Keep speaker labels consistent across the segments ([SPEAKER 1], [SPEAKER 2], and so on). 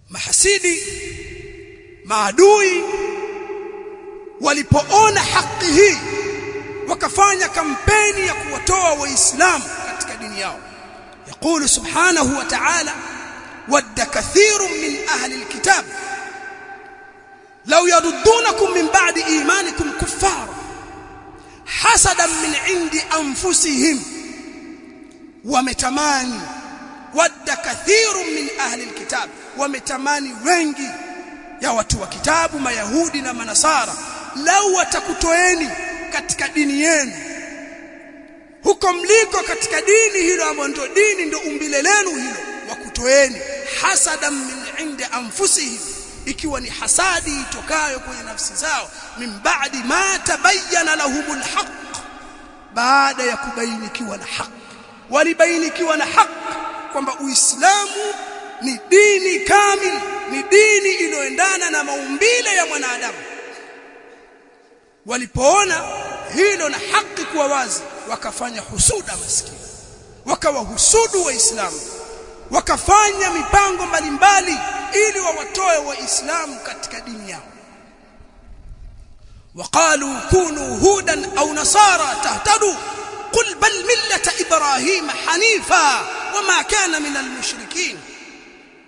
[SPEAKER 1] mahasidi, maadui walipoona haki hii wakafanya kampeni ya kuwatoa waislamu katika dini yao. Yaqulu subhanahu wa ta'ala, wadda kathirun min ahli alkitab law yaruddunakum min ba'di imanikum kuffara hasadan min 'indi anfusihim. Wametamani, wadda kathirun min ahli alkitab, wametamani wengi ya watu wa kitabu, mayahudi na manasara, lau watakutoeni katika dini yenu, huko mliko katika dini hilo ambalo ndio dini, ndio umbile lenu hilo, wakutoeni hasadan min 'indi anfusihim, ikiwa ni hasadi itokayo kwenye nafsi zao, min ba'di ma tabayyana lahumul haqq, baada ya kubainikiwa na haki. Walibainikiwa na haki kwamba Uislamu ni dini kamili, ni dini iliyoendana na maumbile ya mwanadamu. Walipoona hilo na haki kuwa wazi, wakafanya husuda maskini, wakawahusudu waislamu, wakafanya mipango mbalimbali ili wawatoe waislamu katika dini yao. وقالوا كونوا هودا أو نصارى تهتدوا قل بل ملة إبراهيم حنيفا وما كان من المشركين.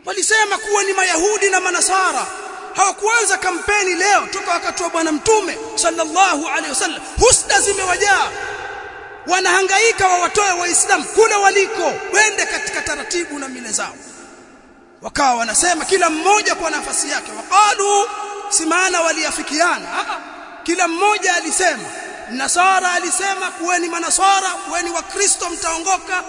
[SPEAKER 1] walisema kuwa ni mayahudi na manasara. Hawakuanza kampeni leo, toka wakati wa bwana mtume sallallahu alaihi wasallam husda zimewajaa, wanahangaika wawatoe waislamu kule waliko, wende katika taratibu na mila zao. Wakawa wanasema kila mmoja kwa nafasi yake. Waqalu, si maana waliafikiana, kila mmoja alisema. Nasara alisema kuweni manasara, kuweni wakristo mtaongoka,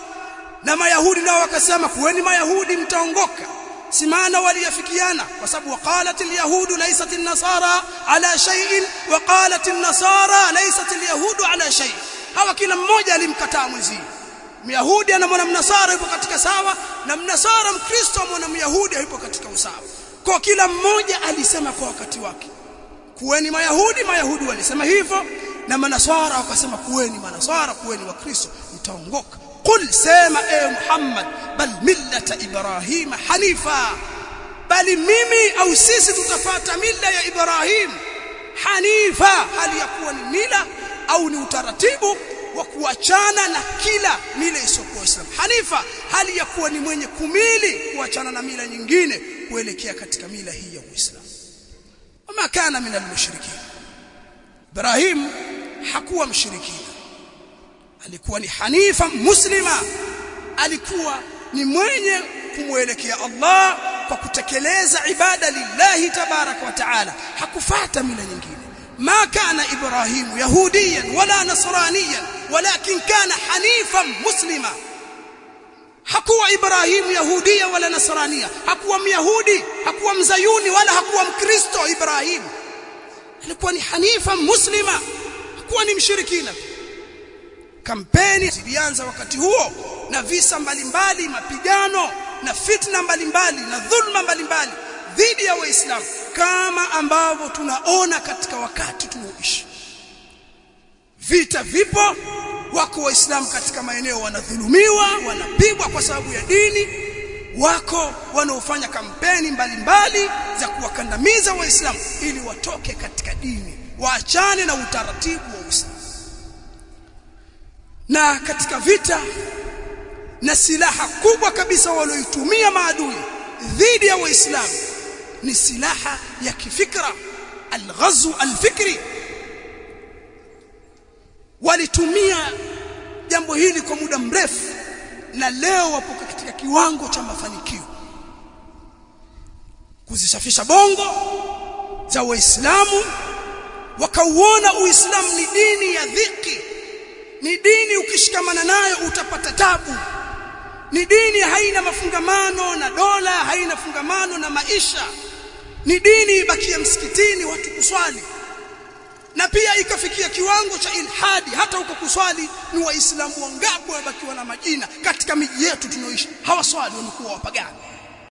[SPEAKER 1] na mayahudi nao wakasema kuweni mayahudi mtaongoka. Si maana waliafikiana, kwa sababu waqalat alyahudu laysat an-nasara ala shay'in wa qalat an-nasara laysat alyahudu ala shay'. Hawa kila mmoja alimkataa mwenzie. Myahudi anamwona mnasara yupo katika sawa, na mnasara mkristo anamwona myahudi yupo katika usawa. Kwa kila mmoja alisema kwa wakati wake kuweni mayahudi, mayahudi walisema hivyo, na manasara wakasema kuweni manasara, kuweni wakristo mtaongoka. Qul, sema e Muhammad, bal millata Ibrahim hanifa, bali mimi au sisi tutafata mila ya Ibrahim hanifa, hali ya kuwa ni mila au ni utaratibu wa kuachana na kila mila isiyokuwa Islam. Hanifa, hali ya kuwa ni mwenye kumili kuachana na mila nyingine kuelekea katika mila hii ya Uislamu. Wama kana min al-mushrikin. Ibrahim hakuwa mshirikina, alikuwa ni hanifa muslima, alikuwa ni mwenye kumwelekea Allah kwa kutekeleza ibada lillahi tabaraka wa taala, hakufuata mila nyingine. ما كان إبراهيم يهوديا ولا نصرانيا ولكن كان حنيفا مسلما. hakuwa Ibrahim yahudia wala nasrania, hakuwa myahudi, hakuwa mzayuni wala hakuwa mkristo. Ibrahim alikuwa ni hanifa muslima, hakuwa ni mshirikina. Kampeni zilianza wakati huo na visa mbalimbali, mapigano na fitna mbalimbali na dhulma mbalimbali dhidi ya Waislamu, kama ambavyo tunaona katika wakati tunaoishi. Vita vipo, wako Waislamu katika maeneo wanadhulumiwa, wanapigwa kwa sababu ya dini, wako wanaofanya kampeni mbalimbali za kuwakandamiza Waislamu ili watoke katika dini, waachane na utaratibu wa Uislamu. Na katika vita na silaha kubwa kabisa walioitumia maadui dhidi ya Waislamu ni silaha ya kifikra, al-ghazw al-fikri. Walitumia jambo hili kwa muda mrefu, na leo wapo katika kiwango cha mafanikio, kuzisafisha bongo za Waislamu, wakauona Uislamu ni dini ya dhiki, ni dini ukishikamana nayo utapata tabu, ni dini haina mafungamano na dola, haina fungamano na maisha, ni dini ibakia msikitini watu kuswali. Na pia ikafikia kiwango cha ilhadi, hata huko kuswali ni Waislamu wangapi wabakiwa na majina katika miji yetu tunaoishi, hawaswali, wamekuwa wapagani.